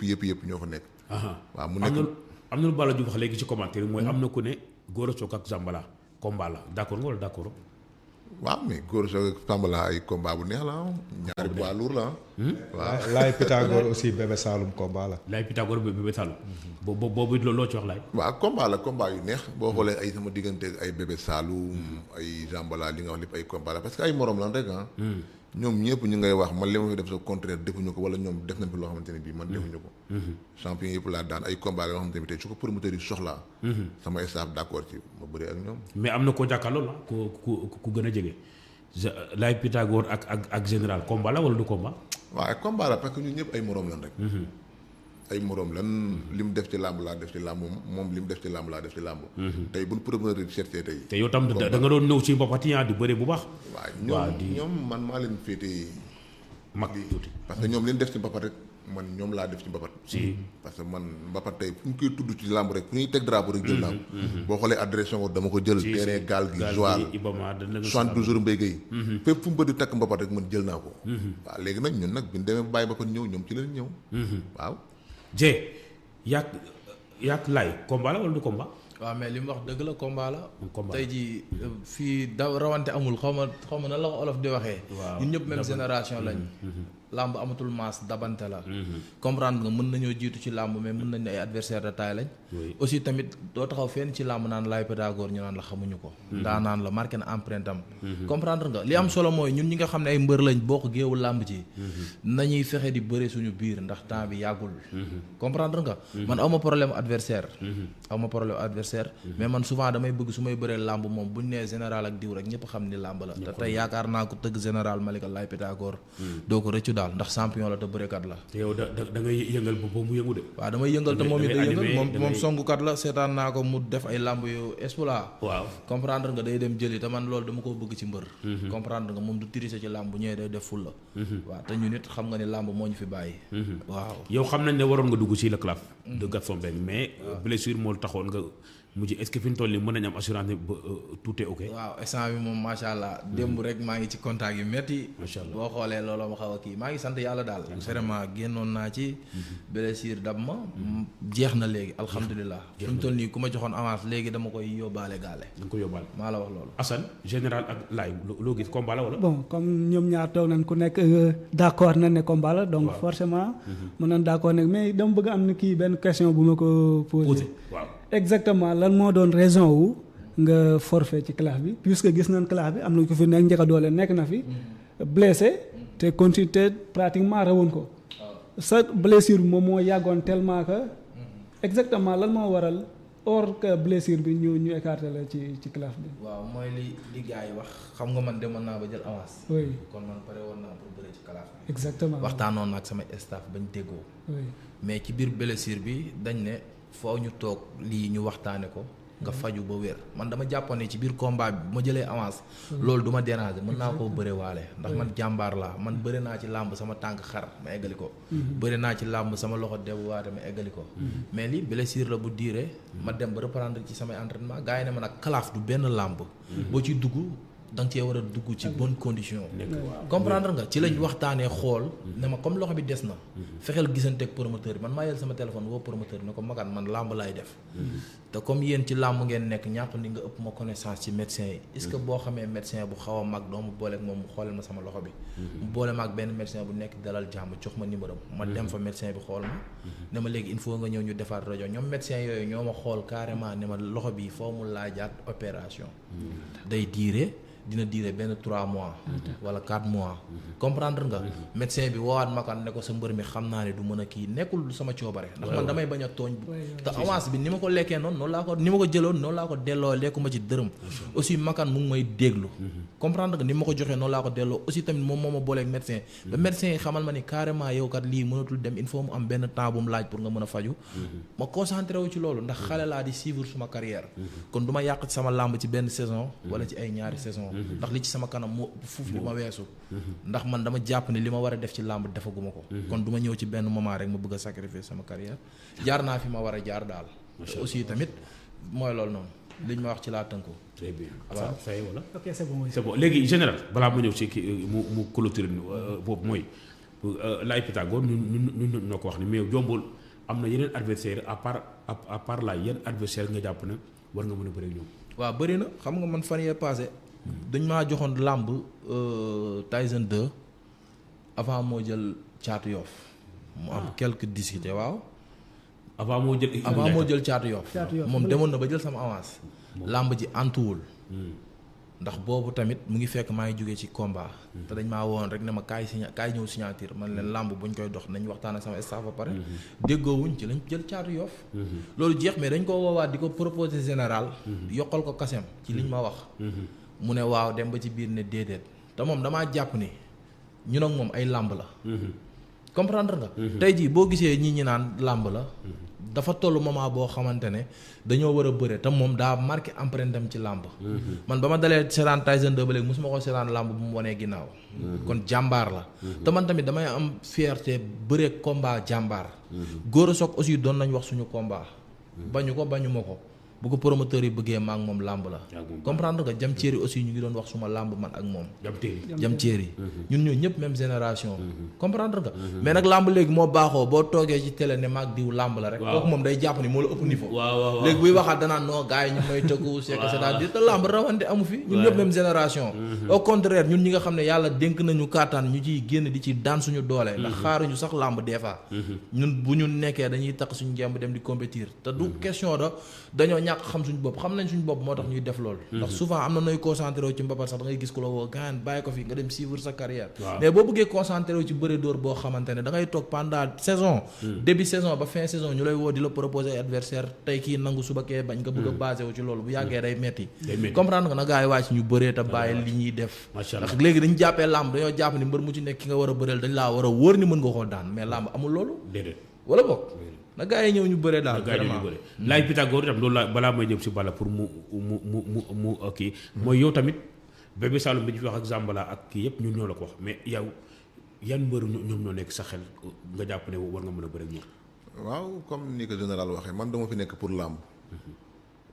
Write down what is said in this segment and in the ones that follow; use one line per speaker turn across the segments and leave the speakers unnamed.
yëpp ñoo fa nekk. waaw mu nekk
am na lu Balla Diouf wax léegi ci commentaire mooy am na ku ne Gora Sock ak Zambala combat la d'accord nga wala d'accord.
waaw mais Gora Sock ak Zambala ay combat bu neex la ñaari poids lourd la
waaw Laye Pythagore aussi Bébé Saloum combat la.
Laye Pythagore Bébé Saloum. boobu loo ci wax Laye.
waaw combat yu neex boo xoolee ay sama diggante ay Bébé Saloum ay Zambala li nga wax lépp ay combat la parce que ay morom lan rek ñoom ñëpp ñu ngay wax man li ma fi def sa contraire defuñu ko wala ñoom def nañ fi loo xamante ne bii man defuñu ko. champion yëpp laa daan ay combat la yoo xamante ne bii tey su ko promoteur yi soxlaa. sama staff d'accord ci ma bëri ak ñoom.
mais am na koo jàkkaarloo la ku gën a jege Laye Pythagore ak général combat la wala du combat.
waaw ay combat la parce que ñun ñëpp ay morom lan rek. ay morom lan li mu def ci làmb laa def ci làmb moom li mu def ci làmb laa def ci làmb. tey buñ promoteur yi seetee tey.
te yow tam da nga doon ñëw ci mbapat yi di bëre bu baax.
waaw ñoom man maa leen féetee
mag tuuti
parce que ñoom li ñu def ci mbapat rek man ñoom laa def ci mbapat.
si
parce que man mbapat tey fu ñu koy tudd ci làmb rek fu ñuy teg drapeau rek jël naa ko. boo xoolee adresse ko dama ko jël. terrain gaal gi Joal 72 jours Mbaye Guèye. fépp fu mu bëgg takk mbapat rek man jël naa ko. waaw léegi nag ñun nag bi ñu demee bàyyi mbapat ñëw ñoom ci leen ñëw. waaw.
yaak Laye combat la wala du combat.
waaw mais li mu wax dëgg la combat la.
combat
tey jii fii da rawante amul xaw ma nan la ko olof di waxee. ñun ñëpp même génération lañ. làmb amatul maas dabante la. comprendre nga mën nañoo jiitu ci làmb mais mën nañ ne ay adversaire de taille lañ. aussi tamit doo taxaw fenn ci làmb naan Laye Pythagore ñu naan la xamuñu ko. daa naan la marqué na empreinte am. comprendre nga li am solo mooy ñun ñi nga xam ne ay mbër lañ bokk géewu làmb ci. nañuy fexe di bëre suñu biir ndax temps bi yàggul. comprendre nga. man awma problème adversaire. awma problème adversaire. mais man souvent damay bëgg su may bëree làmb moom buñ nee général ak diw rek ñëpp xam ni làmb la. te tey yaakaar naa ko tëgg général Malika Laye Pythagore doo ko rëccu daal ndax champion la te bërekat la.
te yow da ngay yëngal ba mu yëngu de.
waaw damay yëngal te moom it day yëngal moom songukat la seetaan naa ko mu def ay làmb yu exploit.
waaw
comprendre nga day dem jëli te man loolu dama ko bëgg ci mbër. comprendre nga moom du tricher ci làmb bu ñëwee day def ful la. waaw te ñun it xam nga ni làmb moo ñu fi bàyyi. waaw
yow xam nañ ne waroon nga dugg ci le claf de Gaston Mbengue mais blessure moo taxoon nga mujj est-ce que fi ñu toll nii mën nañu am assurance ne tout est ok.
waaw instant bi moom macha allah démb rek maa ngi ci contact yu métti.
macha allah
boo xoolee looloo ma xaw a kii maa ngi sant yàlla daal. vraiment génnoon naa ci. blessure dab ma. jeex na léegi alhamdulilah. fi mu toll nii ku ma joxoon avance léegi dama koy yóbbaale gaale.
da nga koy yóbbaale
maa la wax loolu.
Assane général ak Laye loo gis combat la wala.
bon comme ñoom ñaar toog nañ ku nekk d'accord na ne combat la donc forcément. mën nañ d'accord nag mais dama bëgg am na kii benn question bu ma ko posé.
waaw.
exactement lan moo doon raison wu nga forfait ci classe bi puisque gis nañ classe bi am na ko fi nekk njëkk a doole nekk na fi blessé te continué pratiquement rawoon ko sa blessure bi moom moo yàggoon tellement que exactement lan moo waral hors que blessure bi ñu écarté la ci classe bi.
waaw mooy li gars yi wax xam nga man demoon naa ba jël avance.
oui
kon man pare woon naa pour bëre ci classe bi.
exactement
waxtaanoon ak sama staff bañ déggoo.
oui
mais ci biir blessure bi dañ ne foo ñu toog lii ñu waxtaane ko nga faju ba wér man dama jàppoon ne ci biir combat bi bu ma jëlee avance loolu du ma déranger mën naa koo bëre waale ndax man jàmbaar laa man bëri naa ci làmb sama tànk xar ma eggali ko bëri naa ci làmb sama loxo debuwaate ma eggali ko mais li blessure la bu diire ma dem ba reprendre ci samay entraînement gars yi ne ma nag kalaaf du benn làmb boo ci dugg da nga cee war a dugg ci bonne condition comprendre nga ci lañ waxtaanee xool ne ma comme loxo bi des na fexeel gisante ak promoteur bi man maa yel sama téléphone woo promoteur bi ne ko magaan man làmb laay def te comme yéen ci làmb ngeen nekk ñàkk ni nga ëpp ma connaissance ci médecin yi est-ce que boo xamee médecin bu xaw a mag doomu booleeg moom mu xooleel ma sama loxo bi mu boole ma ak benn médecin bu nekk dalal jàmm jox ma numéro ma dem fa médecin bi xool ma ne ma léegi il faut nga ñëw ñu defaat rajo ñoom médecin yooyu ñoo ma xool carrément ne ma loxo bi foo mu laajaat opération day diire dina diire benn 3 mois wala 4 mois comprendre nga médecin bi woowaat makan ne ko sa mbër mi xam naa ne du mën a kii nekkul sama coobare ndax man damay bañ a tooñ te avance bi ni ma ko lekkee noonu laa ko ni ma ko jëloon noonu laa ko delloo lekkuma ci dërëm aussi makan mu ngi may déglu comprendre nga ni ma ko joxee noonu laa ko delloo aussi tamit moom moo ma booleeg médecin ba médecin yi xamal ma ni carrément yow kat lii mënatul dem il faut mu am benn temps bu mu laaj pour nga mën a faju ma concentré wu ci loolu ndax xale laa di suivre suma carrière kon du ma yàq ci sama làmb ci benn saison wala ci ay ñaari saison ndax li ci sama kanam moo fuuf li ma weesu ndax man dama jàpp ne li ma war a def ci làmb defaguma ko kon du ma ñëw ci benn moment rek ma bëgg a sacrifier sama carrière jaar naa fi ma war a jaar daal aussi tamit mooy loolu noonu liñ ma wax ci laa tënku
très bien waaw wala
ok c'est bon
c'est bon léegi général balaa ma ñëw ci kii mu clôture boobu mooy Laye Pythagore ñun ñoo ko wax ni mais jombul am na yeneen adversaire à part là yenn adversaire nga jàpp ne war nga mën a bëre ñoom.
waaw bëri na xam nga man fan yee passé dañ maa joxoon làmb Tyson 2 avant moo jël Caatu Yoff mu am quelques discutés waaw.
avant moo
jël Caatu Yoff moom demoon na ba jël sama avance. làmb ji antuwul. ndax boobu tamit mu ngi fekk maa ngi jógee ci combat. te dañ maa woon rek ne ma kaay ñëw signature man leen làmb buñ koy dox nañ waxtaan ak sama staff ba pare. déggoowuñ ci lañ jël Caatu Yoff. loolu jeex mais dañ ko woowaat di ko proposer général. yokkal ko kasem ci liñ ma wax. mu ne waaw dem ba ci biir ne déedéet te moom damaa jàpp ni ñun ak moom ay làmb la. comprendre nga. tey jii boo gisee ñi naan làmb la. dafa toll moment boo xamante ne dañoo war a bëre te moom daa marqué empreinte am ci làmb. man ba ma dalee seetaan Tyson 2 ba léegi mosuma ko seetaan làmb bu mu wanee ginnaaw. kon jàmbaar la. te man tamit damay am fierté bëre combat jàmbaar. Gora Sock aussi doon nañ wax suñu combat. bañu ma ko. bu ko promoteur yi bëggee ma ak moom làmb la. comprendre nga jam ceeri aussi ñu ngi doon wax suma làmb man ak moom. jam ceeri ñun ñoo ñëpp même génération. comprendre nga. mais nag làmb léegi moo baaxoo boo toogee ci télé ne maag diw làmb la rek. kooku moom day jàpp ni moo la ëpp niveau. léegi buy waxaat danaan non gars yi ñu may tëggu c'est que c'est-à-dire te làmb rawante amu fi. ñun ñëpp même génération. au contraire ñun ñi nga xam ne yàlla dénk nañu kàttan ñu ciy génn di ci daan suñu doole. ndax xaaruñu sax làmb des fois. ñun bu ñu nekkee dañuy takk suñu ngemb dem di compétir te du question dañoo ñàkk xam suñu bopp xam nañ suñu bopp moo tax ñuy def loolu. ndax souvent am na nooy concentré wu ci mbapat sax da ngay gis ku la woo gaan bàyyi ko fi nga dem suivre sa carrière. mais boo bëggee concentré wu ci bëre dóor boo xamante ne da ngay toog pendant saison. début saison ba fin saison ñu lay woo di la proposer ay adversaire tey kii nangu suba kee bañ nga bëgg a basé wu ci loolu bu yàggee day metti comprendre nga na gars yi wàcc ñu bëree te bàyyi li ñuy def. ndax léegi dañu jàppee làmb dañoo jàpp ni mbër mu ci nekk ki nga war a bëreel dañ laa war a wóor ni mën nga koo daan mais làmb amul loolu. wala bokk na gaa yi ñëw ñu bëree daal vraiment
Laye Pythagore itam loolu la balaa may jëm si Balla pour mu kii mooy yow tamit Bébé Saloum bi ñu fi wax ak Zambala ak kii yëpp ñun ñoo la ko wax mais yow yan mbër ñoom ñoo nekk sa xel nga jàpp ne war nga mën a bëre ak ñoom.
waaw comme ni ko général waxee man dama fi nekk pour làmb.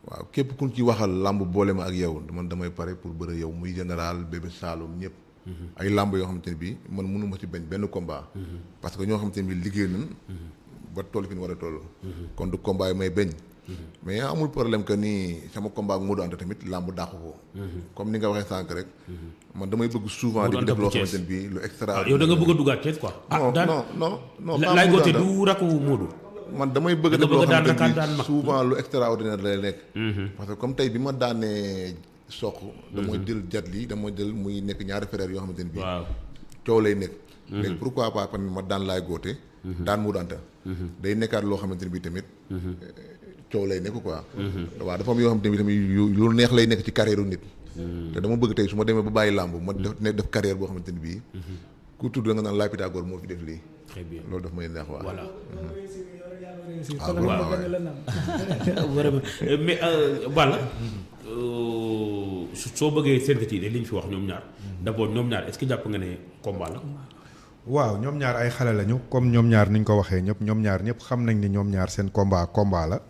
waaw képp ku ci waxal làmb boole ma ak yow man damay pare pour bëre yow muy général Bébé Saloum ñëpp. ay làmb yoo xamante ne bii man mënu ma ci bañ benn combat. parce que ñoo xamante ne bii liggéey nañ. ba toll fi ñu war a toll. kon du combat yi may bañ. mais amul problème que ni sama combat ak Modou Anta tamit làmb dàqu ko. comme ni nga waxee sànq rek. man damay bëgg souvent di def loo xamante ne bii lu extra.
yow da nga bëgg a duggaat Thiès quoi.
non
Laye Gothé du rakku Modou.
man damay bëgg a def loo xamante ne bii souvent lu extraordinaire lay nekk. parce que comme tey bi ma daanee soq. damay jël jat li dama jël muy nekk ñaari frères yoo xamante ne bii. coow lay nekk. léegi pourquoi pas tamit ma daan Laye Gothé. daan Modou Anta. day nekkaat loo xamante ne bii tamit. coow lay nekk quoi. waaw dafa am yoo xamante ne bii tamit lu neex lay nekk ci carrière nit. te dama bëgg tey su ma demee ba bàyyi làmb ma def carrière boo xamante ne bii. ku tudd nga naan Laye Pythagore moo fi def lii.
très bien
loolu daf may neex waa.
voilà.
vraiment
mais Balla soo bëggee synthétiser li ñu fi wax ñoom ñaar d'abord ñoom ñaar est-ce que jàpp nga ne combat la.
waaw ñoom ñaar ay xale lañu comme ñoom ñaar niñ ko waxee ñëpp ñoom ñaar ñëpp xam nañ ni ñoom ñaar seen combat la.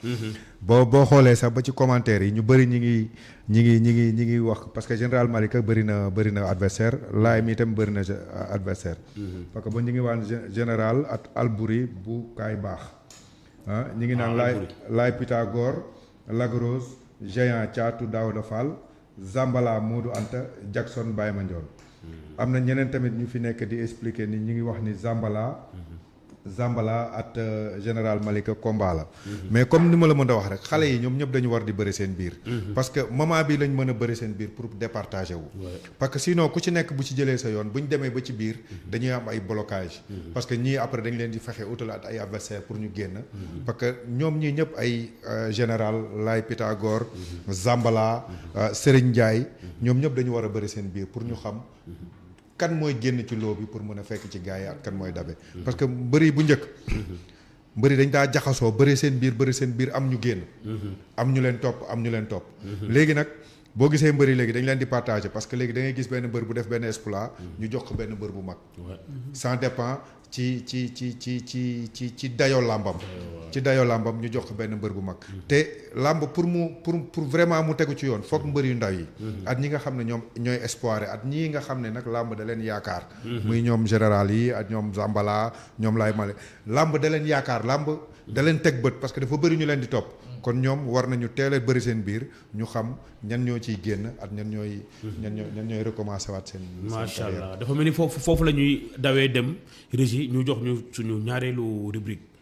boo xoolee sax ba ci commentaire yi ñu bëri ñi ngi wax parce que général Malika bëri na adversaire Laye mi itam bëri na adversaire parce que ba ñu ngi waan général at Albouri bu kaay baax ñi ngi naan Laye Pythagore Lagrosse Géant Thiatou Daouda Fall Zambala Modou Anta Jackson Baye Mandione am na ñeneen tamit ñu fi nekk di expliquer ni ñu ngi wax ni Zambala at général Malika combat la mais comme ni ma la mën a wax rek xale yi ñoom ñëpp dañu war di bëri seen biir parce que moment bi lañ mën a bëri seen biir pour départager wu parce que sinon ku ci nekk bu ci jëlee sa yoon bu ñu demee ba ci biir dañuy am ay blocage parce que ñii après dañ leen di fexe utalaat ay adversaire pour ñu génn parce que ñoom ñii ñëpp ay général Laye Pythagore Zambala Serigne Ndiaye ñoom ñëpp dañu war a bëri seen biir pour ñu xam kan mooy génn ci loo bi pour mën a fekk ci gars yi ak kan mooy dabe parce que mbëri bu njëkk mbëri dañ daa jaxasoo bëri seen biir am ñu génn am ñu leen topp léegi nag boo gisee mbëri léegi dañ leen di partager parce que léegi da ngay gis benn mbër bu def benn exploit ñu jox ko benn mbër bu mag ça dépend ci dayoo làmbam ci dayo làmbam ñu jox ko benn mbër bu mag te làmb pour vraiment mu tegu ci yoon foog mbër yu ndaw yi at ñi nga xam ne ñoom ñooy espoir at ñii nga xam ne nag làmb da leen yaakaar muy ñoom général yi ak ñoom Zambala ñoom Laay Male làmb da leen yaakaar làmb da leen teg bët parce que dafa bëri ñu leen di topp kon ñoom war nañu teel a bëri seen biir ñu xam ñan ñoo ciy génn ak ñan ñooy recommencer waat seen
macha allah dafa mel ni foofu la ñuy dawee dem régie ñu jox ñu suñu ñaareelu rubrique